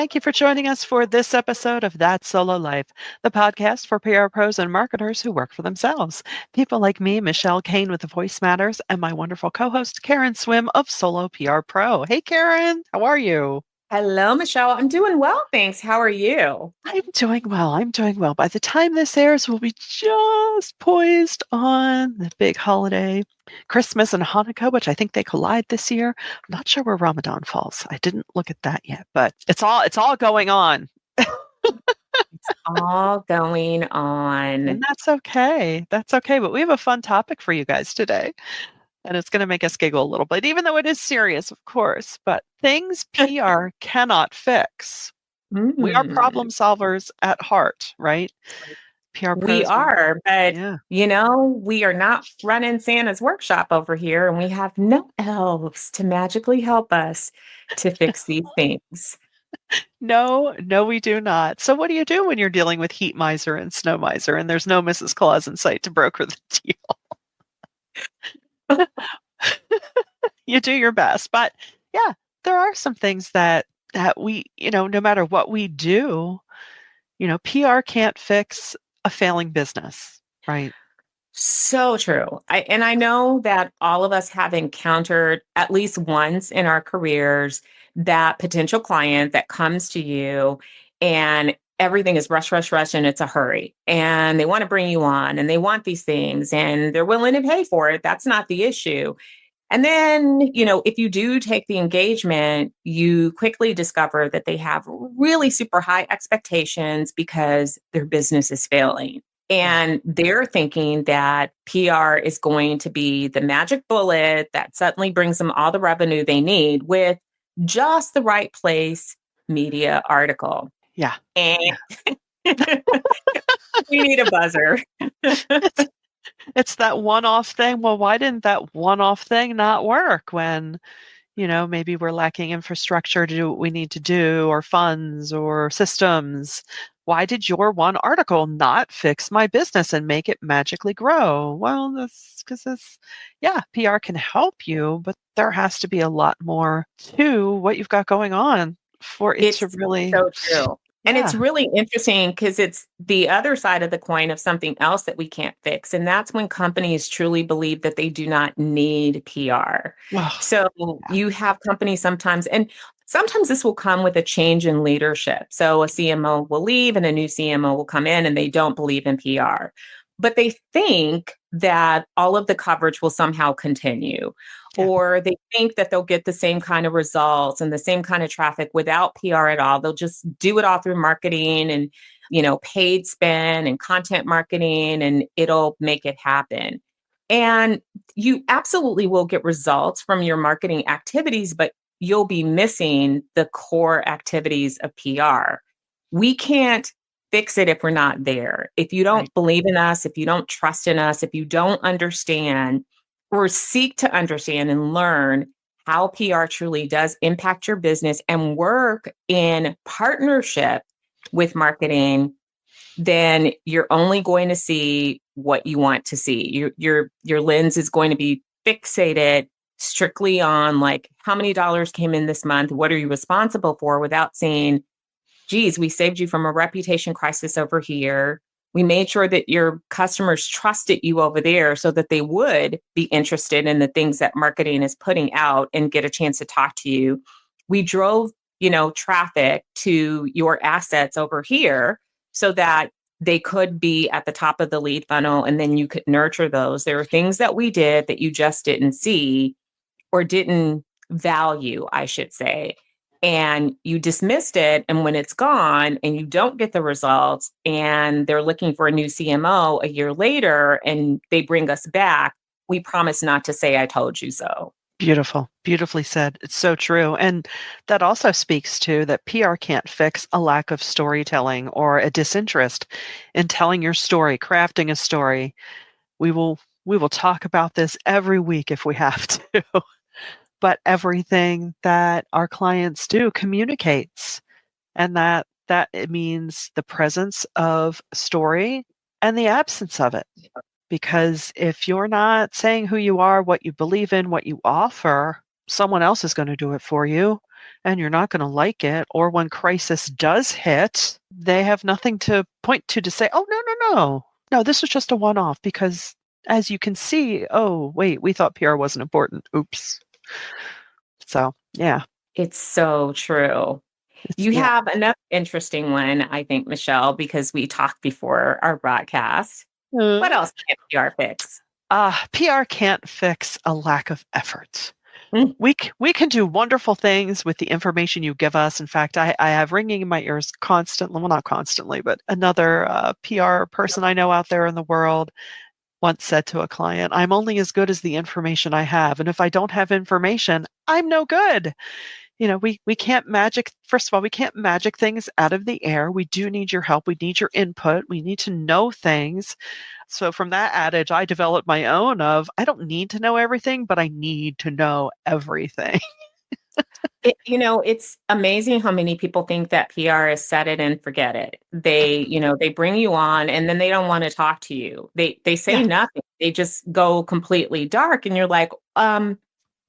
Thank you for joining us for this episode of That Solo Life, the podcast for PR pros and marketers who work for themselves. People like me, Michelle Kane with The Voice Matters, and my wonderful co-host, Karen Swim of Solo PR Pro. Hey, Karen, how are you? Hello, Michelle. I'm doing well, thanks. How are you? I'm doing well. I'm doing well. By the time this airs, we'll be just poised on the big holiday, Christmas and Hanukkah, which I think they collide this year. I'm not sure where Ramadan falls. I didn't look at that yet, but it's all going on. It's all going on. And that's okay. That's okay. But we have a fun topic for you guys today. And it's going to make us giggle a little bit, even though it is serious, of course. But things PR cannot fix. We are Mm, problem solvers at heart, right? PR we pros. are, but Yeah. we are not running Santa's workshop over here, and we have no elves to magically help us to fix these things. No, no, we do not. So what do you do when you're dealing with heat miser and snow miser and there's no Mrs. Claus in sight to broker the deal? You do your best. But yeah, there are some things that we, no matter what we do, PR can't fix a failing business, right? So true. I know that all of us have encountered at least once in our careers that potential client that comes to you and everything is rush, rush, rush, and it's a hurry. And they want to bring you on and they want these things and they're willing to pay for it. That's not the issue. And then, if you do take the engagement, you quickly discover that they have really super high expectations because their business is failing. Yeah. And they're thinking that PR is going to be the magic bullet that suddenly brings them all the revenue they need with just the right place media article. Yeah. And Yeah. we need a buzzer. It's, it's that one-off thing. Well, why didn't that one-off thing not work when, maybe we're lacking infrastructure to do what we need to do or funds or systems? Why did your one article not fix my business and make it magically grow? Well, that's because yeah, PR can help you, but there has to be a lot more to what you've got going on for it to It's really, so true. And it's yeah, really interesting because it's the other side of the coin of something else that we can't fix. And that's when companies truly believe that they do not need PR. well, So yeah, you have companies sometimes, and sometimes this will come with a change in leadership. So a CMO will leave and a new CMO will come in and they don't believe in PR. But they think that all of the coverage will somehow continue yeah, or they think that they'll get the same kind of results and the same kind of traffic without PR at all. They'll just do it all through marketing and, paid spend and content marketing, and it'll make it happen. And you absolutely will get results from your marketing activities, but you'll be missing the core activities of PR. We can't fix it if we're not there. If you right. don't believe in us, if you don't trust in us, if you don't understand or seek to understand and learn how PR truly does impact your business and work in partnership with marketing, then you're only going to see what you want to see. Your lens is going to be fixated strictly on like how many dollars came in this month, what are you responsible for, without saying, geez, we saved you from a reputation crisis over here. We made sure that your customers trusted you over there so that they would be interested in the things that marketing is putting out and get a chance to talk to you. We drove, traffic to your assets over here so that they could be at the top of the lead funnel and then you could nurture those. There are things that we did that you just didn't see or didn't value, I should say. And you dismissed it. And when it's gone and you don't get the results and they're looking for a new CMO a year later and they bring us back, we promise not to say, I told you so. Beautiful. Beautifully said. It's so true. And that also speaks to that PR can't fix a lack of storytelling or a disinterest in telling your story, crafting a story. We will talk about this every week if we have to. But everything that our clients do communicates, and that it means the presence of story and the absence of it. Because if you're not saying who you are, what you believe in, what you offer, someone else is going to do it for you and you're not going to like it. Or when crisis does hit, they have nothing to point to say, oh, no, no, no. No, this was just a one off because as you can see, oh, wait, we thought PR wasn't important. Oops. So, yeah. It's so true. You Yeah. have another interesting one, I think, Michelle, because we talked before our broadcast. What else can PR fix? PR can't fix a lack of effort. Mm. We can do wonderful things with the information you give us. In fact, I have ringing in my ears constantly, well, not constantly, but another PR person I know out there in the world once said to a client, I'm only as good as the information I have. And if I don't have information, I'm no good. We can't magic, first of all, we can't magic things out of the air. We do need your help. We need your input. We need to know things. So from that adage, I developed my own of, I don't need to know everything, but I need to know everything. It's amazing how many people think that PR is set it and forget it. They bring you on and then they don't want to talk to you. They say Yeah. nothing. They just go completely dark and you're like,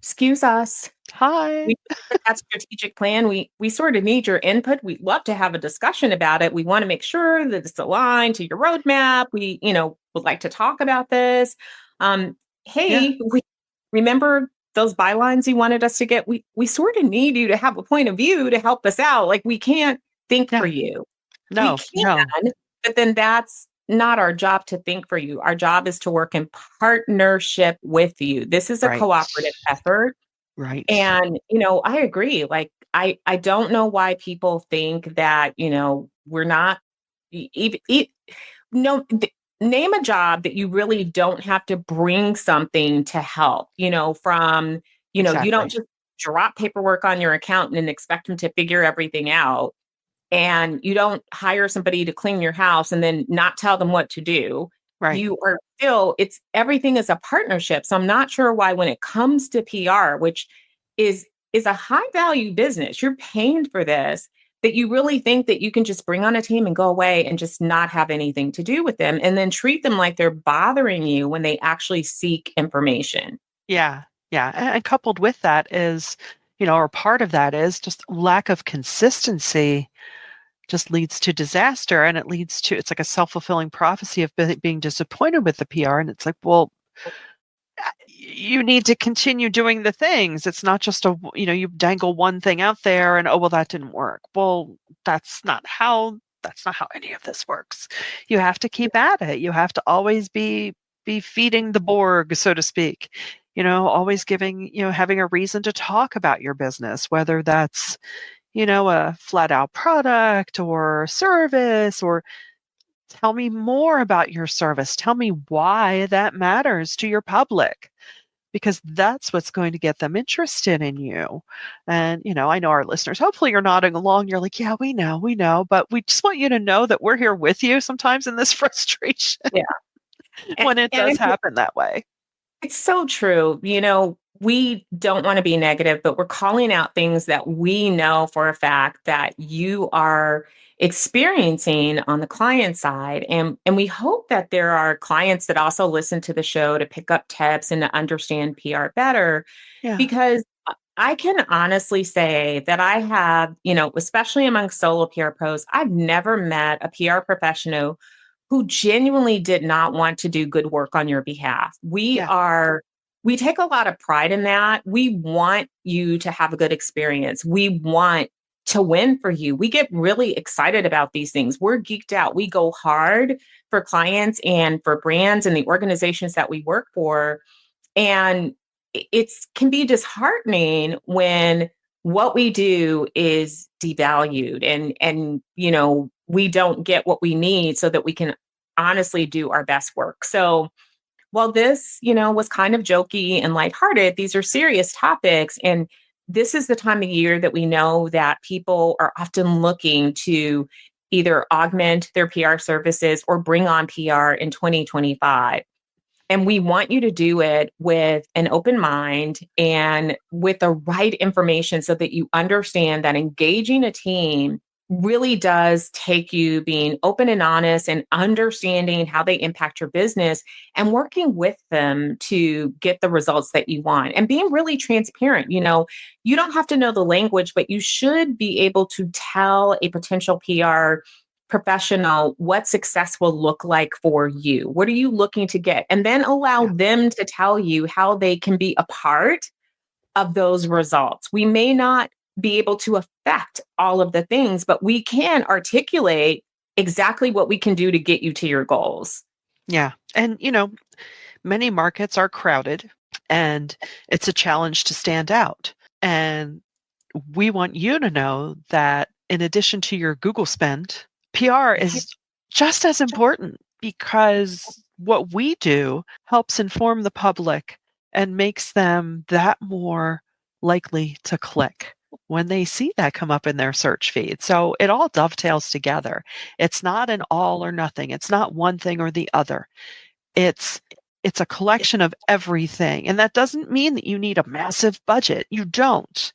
excuse us. Hi. We look at that strategic plan. We sort of need your input. We'd love to have a discussion about it. We want to make sure that it's aligned to your roadmap. We, would like to talk about this. Yeah. Hey, we remember those bylines you wanted us to get? We sort of need you to have a point of view to help us out. Like we can't think for Yeah. you. We No, no. can, but then that's not our job to think for you. Our job is to work in partnership with you. This is a Right. cooperative effort. Right. And, I agree. Like, I don't know why people think that, we're not even, no, name a job that you really don't have to bring something to help, from, you don't Exactly. just drop paperwork on your accountant and expect them to figure everything out. And you don't hire somebody to clean your house and then not tell them what to do. Right. You are still, it's everything is a partnership. So I'm not sure why when it comes to PR, which is is a high value business, you're paying for this, that you really think that you can just bring on a team and go away and just not have anything to do with them and then treat them like they're bothering you when they actually seek information. Yeah. Yeah. And coupled with that is, or part of that is just lack of consistency just leads to disaster, and it's like a self-fulfilling prophecy of being disappointed with the PR. And it's like, well, you need to continue doing the things. It's not just you dangle one thing out there and, oh, well, that didn't work. Well, that's not how any of this works. You have to keep at it. You have to always be feeding the Borg, so to speak. Always giving, having a reason to talk about your business, whether that's, a flat out product or service, or tell me more about your service. Tell me why that matters to your public, because that's what's going to get them interested in you. And, I know our listeners, hopefully you're nodding along. You're like, yeah, we know, but we just want you to know that we're here with you sometimes in this frustration Yeah. And, when it and does happen that way. it's so true. We don't want to be negative, but we're calling out things that we know for a fact that you are experiencing on the client side. And we hope that there are clients that also listen to the show to pick up tips and to understand PR better. Yeah. Because I can honestly say that I have, especially among solo PR pros, I've never met a PR professional who genuinely did not want to do good work on your behalf. Yeah. We take a lot of pride in that. We want you to have a good experience. We want to win for you. We get really excited about these things. We're geeked out. We go hard for clients and for brands and the organizations that we work for. And it's can be disheartening when what we do is devalued and we don't get what we need so that we can honestly do our best work. So while this, was kind of jokey and lighthearted, these are serious topics. And this is the time of year that we know that people are often looking to either augment their PR services or bring on PR in 2025. And we want you to do it with an open mind and with the right information so that you understand that engaging a team really does take you being open and honest and understanding how they impact your business and working with them to get the results that you want and being really transparent. You don't have to know the language, but you should be able to tell a potential PR professional what success will look like for you. What are you looking to get? And then allow Yeah. them to tell you how they can be a part of those results. We may not be able to affect all of the things, but we can articulate exactly what we can do to get you to your goals. Yeah. And, many markets are crowded and it's a challenge to stand out. And we want you to know that in addition to your Google spend, PR is just as important because what we do helps inform the public and makes them that more likely to click when they see that come up in their search feed. So it all dovetails together. It's not an all or nothing. It's not one thing or the other. It's it's a collection of everything. And that doesn't mean that you need a massive budget. You don't.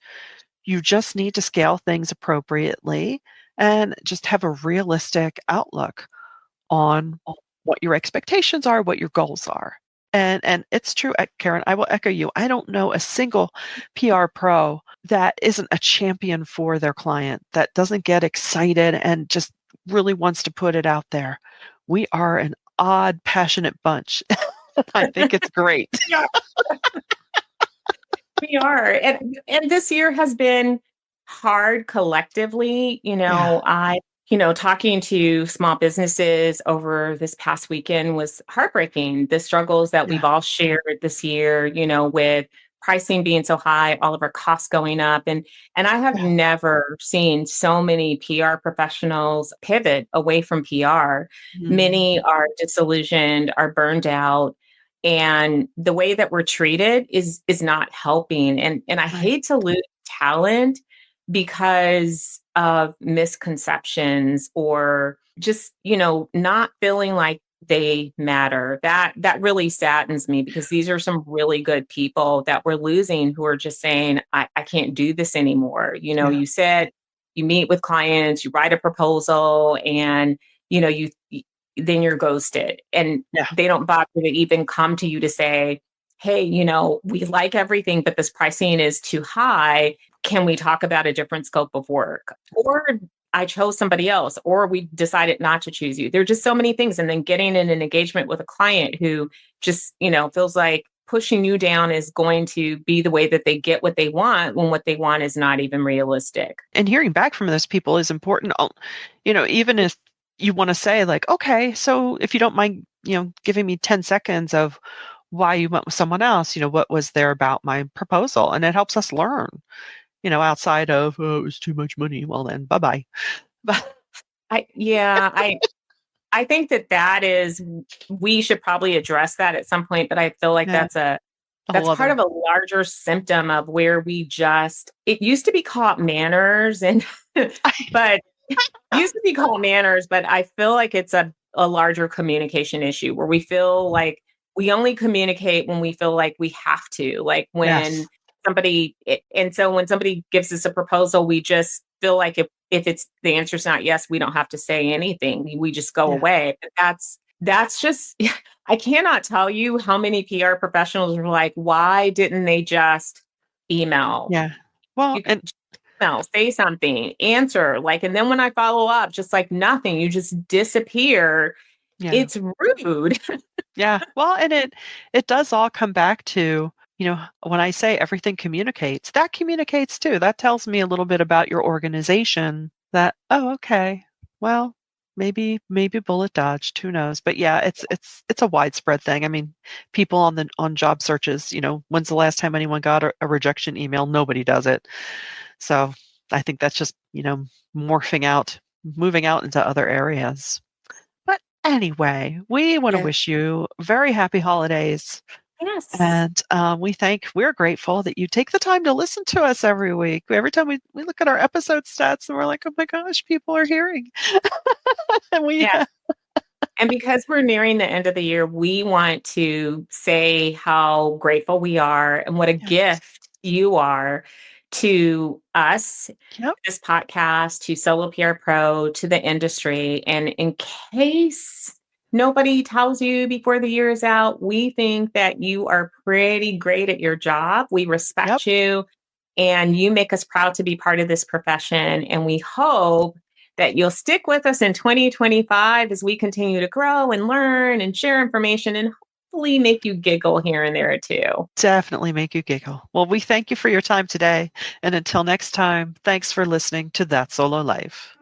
You just need to scale things appropriately and just have a realistic outlook on what your expectations are, what your goals are. And it's true, Karen, I will echo you. I don't know a single PR pro that isn't a champion for their client, that doesn't get excited and just really wants to put it out there. We are an odd, passionate bunch. I think it's great. Yeah, we are. And this year has been hard collectively. Yeah. Talking to small businesses over this past weekend was heartbreaking. The struggles that Yeah. we've all shared this year, with pricing being so high, all of our costs going up. And I have Yeah. never seen so many PR professionals pivot away from PR. Mm. Many are disillusioned, are burned out. And the way that we're treated is not helping. And I Right. hate to lose talent because of misconceptions or just, not feeling like they matter. That really saddens me because these are some really good people that we're losing who are just saying, I can't do this anymore. Yeah. You said you meet with clients, you write a proposal, and then you're ghosted. And Yeah. they don't bother to even come to you to say, hey, we like everything, but this pricing is too high. Can we talk about a different scope of work? Or I chose somebody else, or we decided not to choose you. There are just so many things. And then getting in an engagement with a client who just, feels like pushing you down is going to be the way that they get what they want when what they want is not even realistic. And hearing back from those people is important. Even if you want to say like, okay, so if you don't mind, giving me 10 seconds of why you went with someone else, what was there about my proposal? And it helps us learn, outside of, oh, it was too much money. Well, then bye-bye. But I think that is, we should probably address that at some point, but I feel like yeah, a whole that's part other. of a larger symptom of where it used to be called manners and but used to be called manners, but I feel like it's a larger communication issue where we feel like we only communicate when we feel like we have to, like Yes. when and so when somebody gives us a proposal, we just feel like if it's the answer's not yes, we don't have to say anything. We just go Yeah. away. But that's just I cannot tell you how many PR professionals are like, why didn't they just email? Yeah. Well, You could and email, say something, answer, like, and then when I follow up, just like nothing, you just disappear. yeah. It's rude. Yeah. Well, and it does all come back to, when I say everything communicates, that communicates too. That tells me a little bit about your organization that, oh, okay. Well, maybe bullet dodged, who knows? But yeah, it's a widespread thing. I mean, people on job searches, when's the last time anyone got a rejection email? Nobody does it. So I think that's just, morphing out, moving out into other areas. But anyway, we want to Yeah. wish you very happy holidays. Yes. And we're grateful that you take the time to listen to us every week. Every time we look at our episode stats and we're like, oh my gosh, people are hearing. And we, Yes. And because we're nearing the end of the year, we want to say how grateful we are and what a yes, gift you are to us, Yep. this podcast, to Solo PR Pro, to the industry. And in case nobody tells you before the year is out, we think that you are pretty great at your job. We Yep. respect you, and you make us proud to be part of this profession. And we hope that you'll stick with us in 2025 as we continue to grow and learn and share information and hopefully make you giggle here and there too. Definitely make you giggle. Well, we thank you for your time today. And until next time, thanks for listening to That Solo Life.